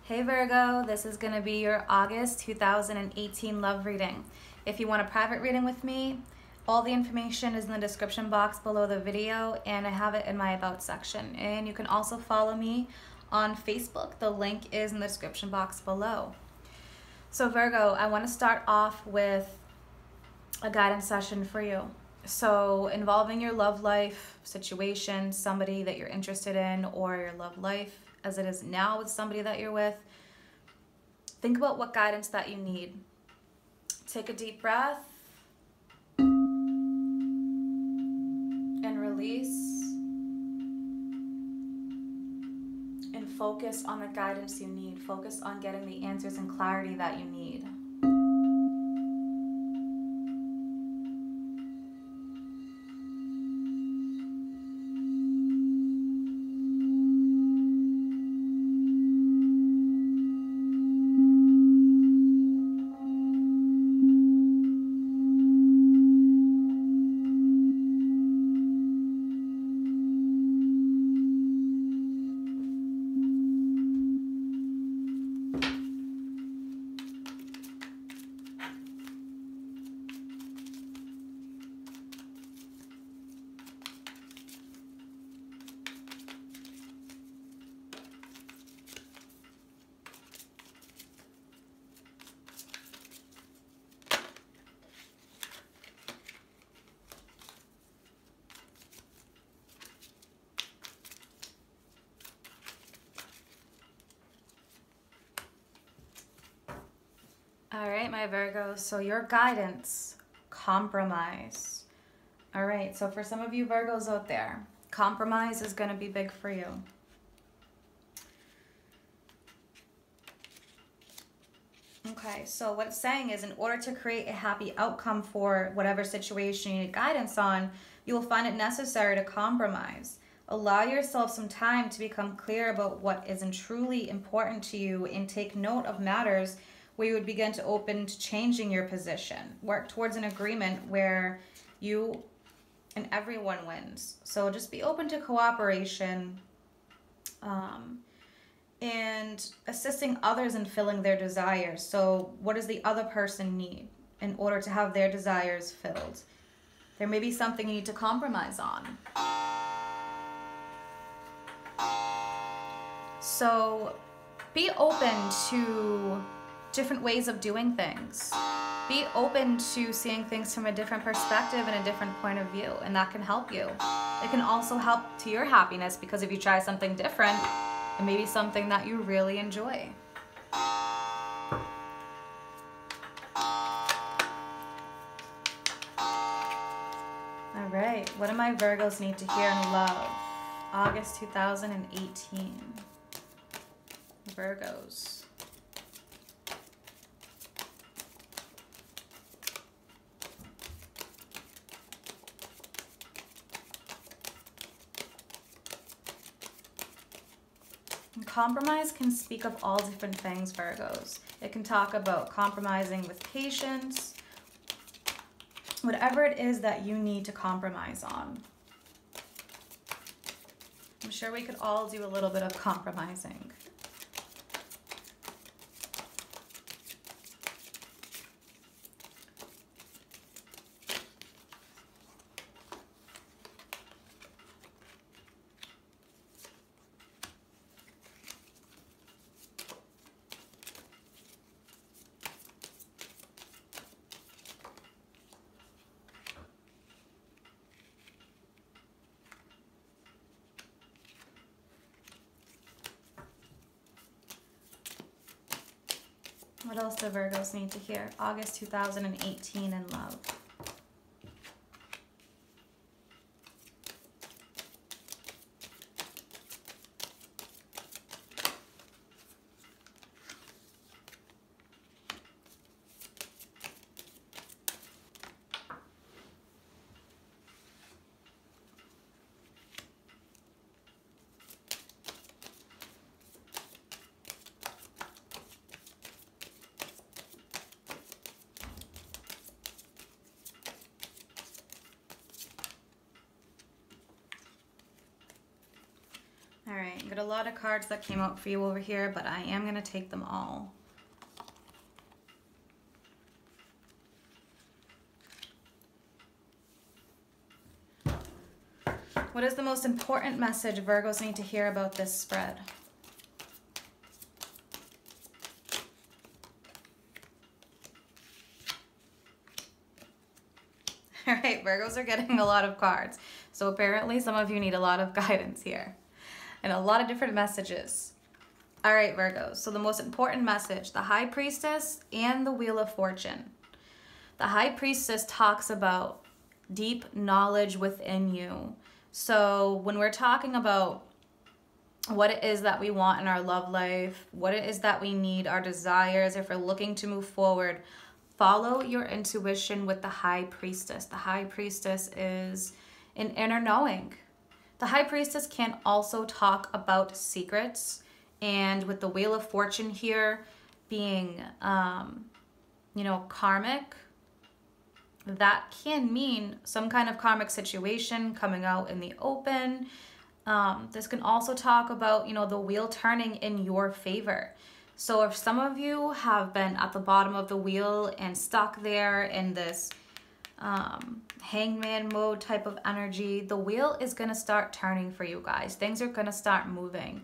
Hey Virgo, this is going to be your August 2018 love reading. If you want a private reading with me, all the information is in the description box below the video, and I have it in my About section. And you can also follow me on Facebook. The link is in the description box below. So Virgo, I want to start off with a guidance session for you. So involving your love life situation, somebody that you're interested in, or your love life as it is now with somebody that you're with, think about what guidance that you need. Take a deep breath and release, and focus on the guidance you need. Focus on getting the answers and clarity that you need. All right, my Virgos, so your guidance, compromise. All right, so for some of you Virgos out there, compromise is going to be big for you. Okay, so what it's saying is, in order to create a happy outcome for whatever situation you need guidance on, you will find it necessary to compromise. Allow yourself some time to become clear about what isn't truly important to you, and take note of matters where you would begin to open to changing your position. Work towards an agreement where you and everyone wins. So just be open to cooperation and assisting others in filling their desires. So what does the other person need in order to have their desires filled? There may be something you need to compromise on. So be open to different ways of doing things. Be open to seeing things from a different perspective and a different point of view, and that can help you. It can also help to your happiness, because if you try something different, it may be something that you really enjoy. All right, what do my Virgos need to hear in love? August 2018. Virgos. Compromise can speak of all different things, Virgos. It can talk about compromising with patience, whatever it is that you need to compromise on. I'm sure we could all do a little bit of compromising. What else do Virgos need to hear? August 2018 in love. Got a lot of cards that came out for you over here, but I am going to take them all. What is the most important message Virgos need to hear about this spread? All right, Virgos are getting a lot of cards. So apparently some of you need a lot of guidance here and a lot of different messages. All right, Virgos. So the most important message, the High Priestess and the Wheel of Fortune. The High Priestess talks about deep knowledge within you. So when we're talking about what it is that we want in our love life, what it is that we need, our desires, if we're looking to move forward, follow your intuition with the High Priestess. The High Priestess is an inner knowing. The High Priestess can also talk about secrets. And with the Wheel of Fortune here being, you know, karmic, that can mean some kind of karmic situation coming out in the open. This can also talk about, you know, the wheel turning in your favor. So if some of you have been at the bottom of the wheel and stuck there in this hangman mode type of energy, the wheel is going to start turning for you guys. Things are going to start moving.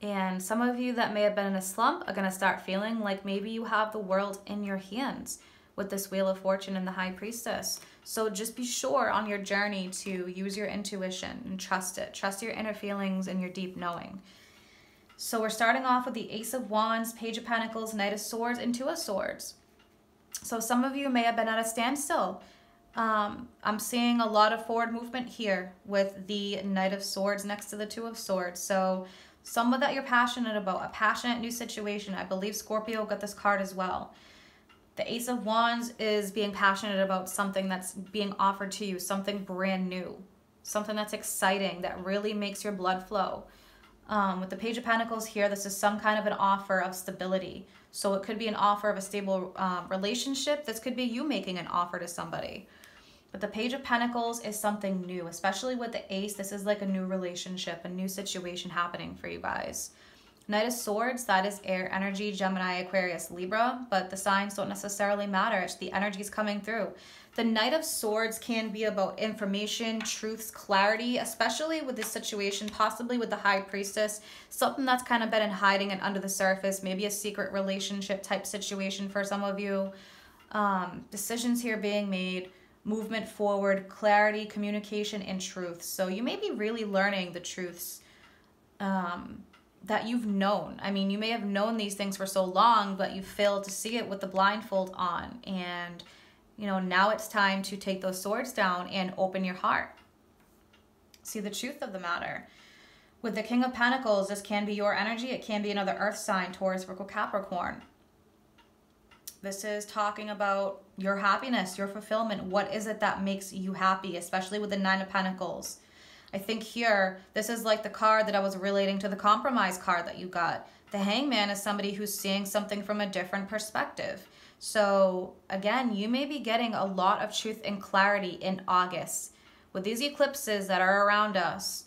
And some of you that may have been in a slump are going to start feeling like maybe you have the world in your hands with this Wheel of Fortune and the High Priestess. So just be sure on your journey to use your intuition and trust it. Trust your inner feelings and your deep knowing. So we're starting off with the Ace of Wands, Page of Pentacles, Knight of Swords, and Two of Swords. So some of you may have been at a standstill. I'm seeing a lot of forward movement here with the Knight of Swords next to the Two of Swords. So someone that you're passionate about, a passionate new situation. I believe Scorpio got this card as well. The Ace of Wands is being passionate about something that's being offered to you, something brand new, something that's exciting, that really makes your blood flow. With the Page of Pentacles here, this is some kind of an offer of stability. So it could be an offer of a stable relationship. This could be you making an offer to somebody. But the Page of Pentacles is something new, especially with the Ace. This is like a new relationship, a new situation happening for you guys. Knight of Swords, that is air energy, Gemini, Aquarius, Libra, but the signs don't necessarily matter. It's the energies coming through. The Knight of Swords can be about information, truths, clarity, especially with this situation, possibly with the High Priestess, something that's kind of been in hiding and under the surface, maybe a secret relationship type situation for some of you. Decisions here being made, movement forward, clarity, communication, and truth. So you may be really learning the truths that you've known. I mean, you may have known these things for so long, but you failed to see it with the blindfold on. And, you know, now it's time to take those swords down and open your heart. See the truth of the matter. With the King of Pentacles, this can be your energy. It can be another earth sign, Taurus, Virgo, Capricorn. This is talking about your happiness, your fulfillment. What is it that makes you happy, especially with the Nine of Pentacles? I think here, this is like the card that I was relating to the compromise card that you got. The Hangman is somebody who's seeing something from a different perspective. So again, you may be getting a lot of truth and clarity in August. With these eclipses that are around us,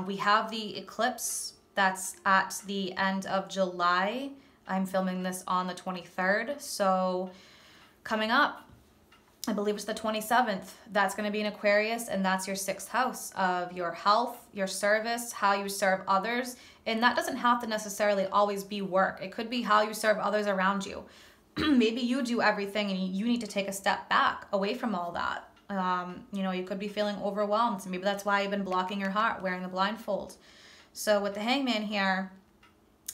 we have the eclipse that's at the end of July. I'm filming this on the 23rd. So coming up, I believe it's the 27th. That's going to be in Aquarius, and that's your 6th house of your health, your service, how you serve others. And that doesn't have to necessarily always be work. It could be how you serve others around you. Maybe you do everything and you need to take a step back away from all that. You know, you could be feeling overwhelmed. So maybe that's why you've been blocking your heart, wearing the blindfold. So with the Hangman here,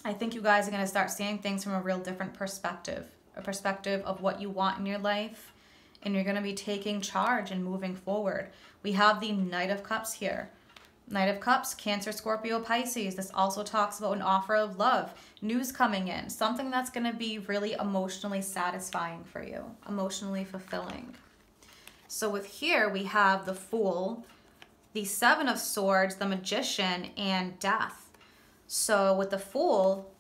I think you guys are going to start seeing things from a real different perspective, a perspective of what you want in your life. And you're going to be taking charge and moving forward. We have the Knight of Cups here. Knight of Cups, Cancer, Scorpio, Pisces. This also talks about an offer of love, news coming in, something that's going to be really emotionally satisfying for you, emotionally fulfilling. So with here, we have the Fool, the Seven of Swords, the Magician, and Death. So with the Fool,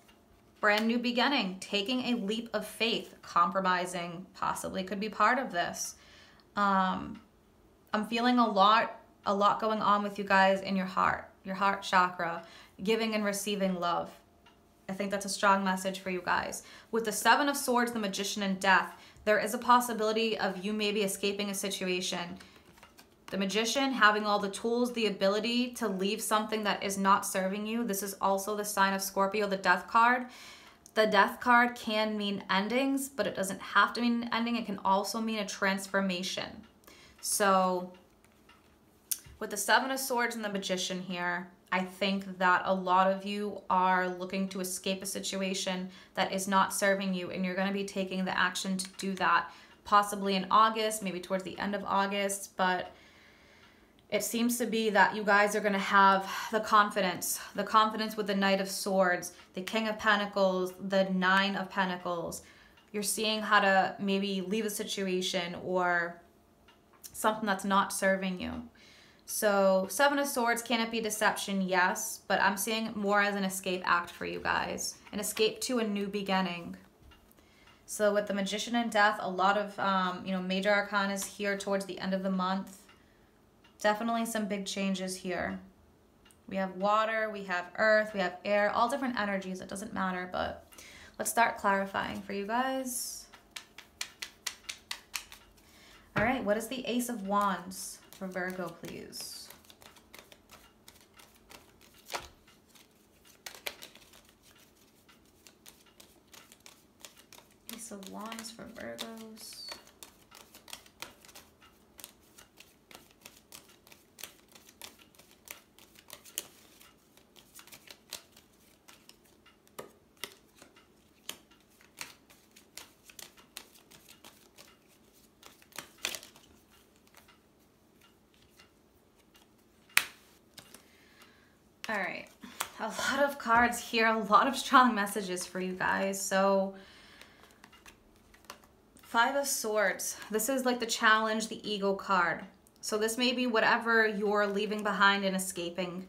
brand new beginning, taking a leap of faith, compromising possibly could be part of this. I'm feeling a lot going on with you guys in your heart chakra. giving and receiving love. I think that's a strong message for you guys. With the Seven of Swords, the Magician, and Death, there is a possibility of you maybe escaping a situation. The Magician having all the tools, the ability to leave something that is not serving you. This is also the sign of Scorpio, the Death card. The Death card can mean endings, but it doesn't have to mean an ending. It can also mean a transformation. So with the Seven of Swords and the Magician here, I think that a lot of you are looking to escape a situation that is not serving you, and you're going to be taking the action to do that, possibly in August, maybe towards the end of August, but it seems to be that you guys are going to have the confidence with the Knight of Swords, the King of Pentacles, the Nine of Pentacles. You're seeing how to maybe leave a situation or something that's not serving you. So Seven of Swords, can it be deception? Yes, but I'm seeing it more as an escape act for you guys, an escape to a new beginning. So with the Magician and Death, a lot of major arcana is here towards the end of the month. Definitely some big changes here. We have water, we have earth, we have air, all different energies. It doesn't matter, but let's start clarifying for you guys. All right, what is the Ace of Wands for Virgo, please? Ace of Wands for Virgos. All right, a lot of cards here, a lot of strong messages for you guys. So Five of Swords, this is like the challenge, the ego card. So this may be whatever you're leaving behind and escaping.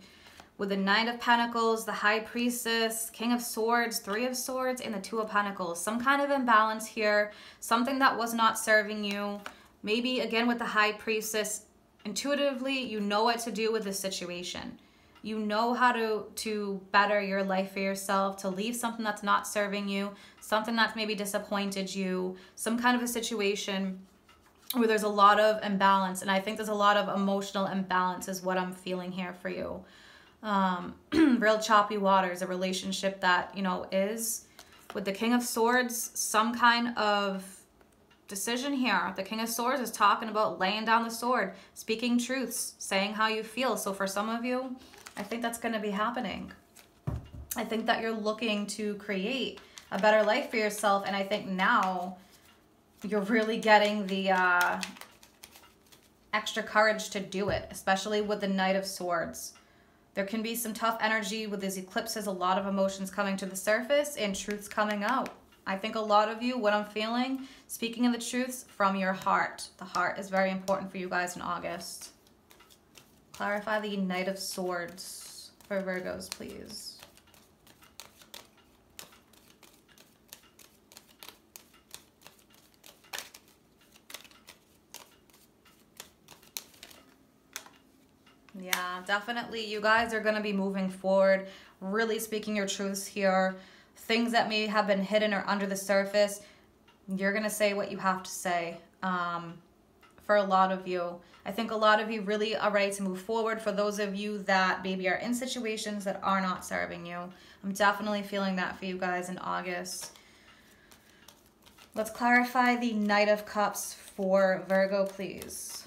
With the Knight of Pentacles, the High Priestess, King of Swords, Three of Swords, and the Two of Pentacles. Some kind of imbalance here, something that was not serving you. Maybe again with the High Priestess, intuitively you know what to do with this situation. You know how to better your life for yourself, to leave something that's not serving you, something that's maybe disappointed you, some kind of a situation where there's a lot of imbalance. And I think there's a lot of emotional imbalance is what I'm feeling here for you. Real choppy waters, a relationship that, is with the King of Swords, some kind of decision here. The King of Swords is talking about laying down the sword, speaking truths, saying how you feel. So for some of you, I think that's going to be happening. I think that you're looking to create a better life for yourself. And I think now you're really getting the extra courage to do it, especially with the Knight of Swords. There can be some tough energy with these eclipses, a lot of emotions coming to the surface and truths coming out. I think a lot of you, what I'm feeling, speaking of the truths from your heart. The heart is very important for you guys in August. Clarify the Knight of Swords for Virgos, please. Yeah, definitely. You guys are going to be moving forward, really speaking your truths here. Things that may have been hidden or under the surface, you're going to say what you have to say. For a lot of you, I think a lot of you really are ready to move forward. For those of you that maybe are in situations that are not serving you, I'm definitely feeling that for you guys in August. Let's clarify the Knight of Cups for Virgo, please.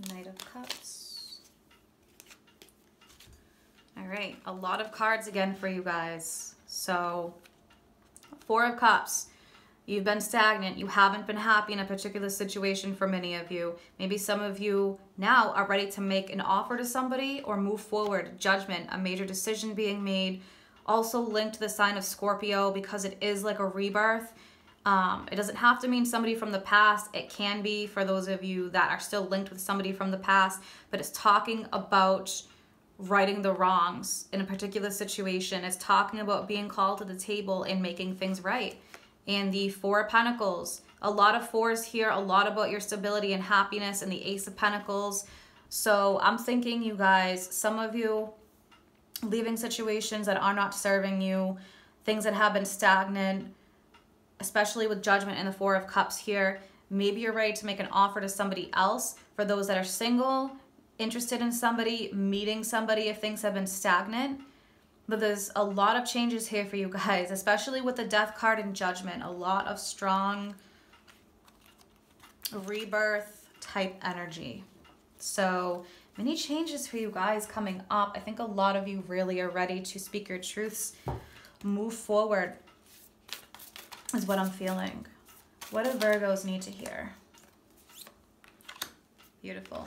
Knight of Cups. All right, a lot of cards again for you guys. So, Four of Cups. You've been stagnant. You haven't been happy in a particular situation for many of you. Maybe some of you now are ready to make an offer to somebody or move forward. Judgment, a major decision being made. Also linked to the sign of Scorpio because it is like a rebirth. It doesn't have to mean somebody from the past. It can be for those of you that are still linked with somebody from the past, but it's talking about righting the wrongs in a particular situation. It's talking about being called to the table and making things right. and the Four of Pentacles. A lot of fours here, a lot about your stability and happiness, and the Ace of Pentacles. So I'm thinking, you guys, some of you leaving situations that are not serving you, things that have been stagnant, especially with Judgment and the Four of Cups here. Maybe you're ready to make an offer to somebody else. For those that are single, interested in somebody, meeting somebody if things have been stagnant. But there's a lot of changes here for you guys, especially with the Death card and Judgment. A lot of strong rebirth type energy. So many changes for you guys coming up. I think a lot of you really are ready to speak your truths, move forward, is what I'm feeling. What do Virgos need to hear? Beautiful.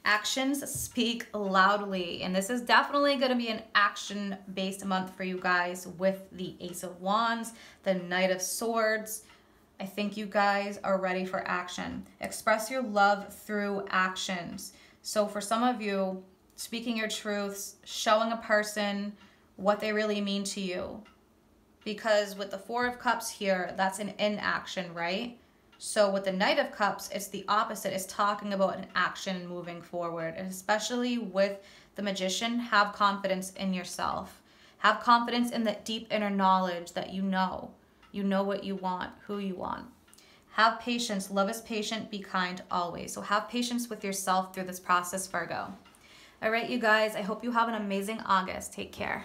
Actions speak loudly, and this is definitely going to be an action-based month for you guys with the Ace of Wands, the Knight of Swords. I think you guys are ready for action. Express your love through actions. So for some of you, speaking your truths, showing a person what they really mean to you. Because with the Four of Cups here, that's an inaction, right? So with the Knight of Cups, it's the opposite. It's talking about an action and moving forward. And especially with the Magician, have confidence in yourself. Have confidence in the deep inner knowledge that you know. You know what you want, who you want. Have patience. Love is patient. Be kind always. So have patience with yourself through this process, Virgo. All right, you guys. I hope you have an amazing August. Take care.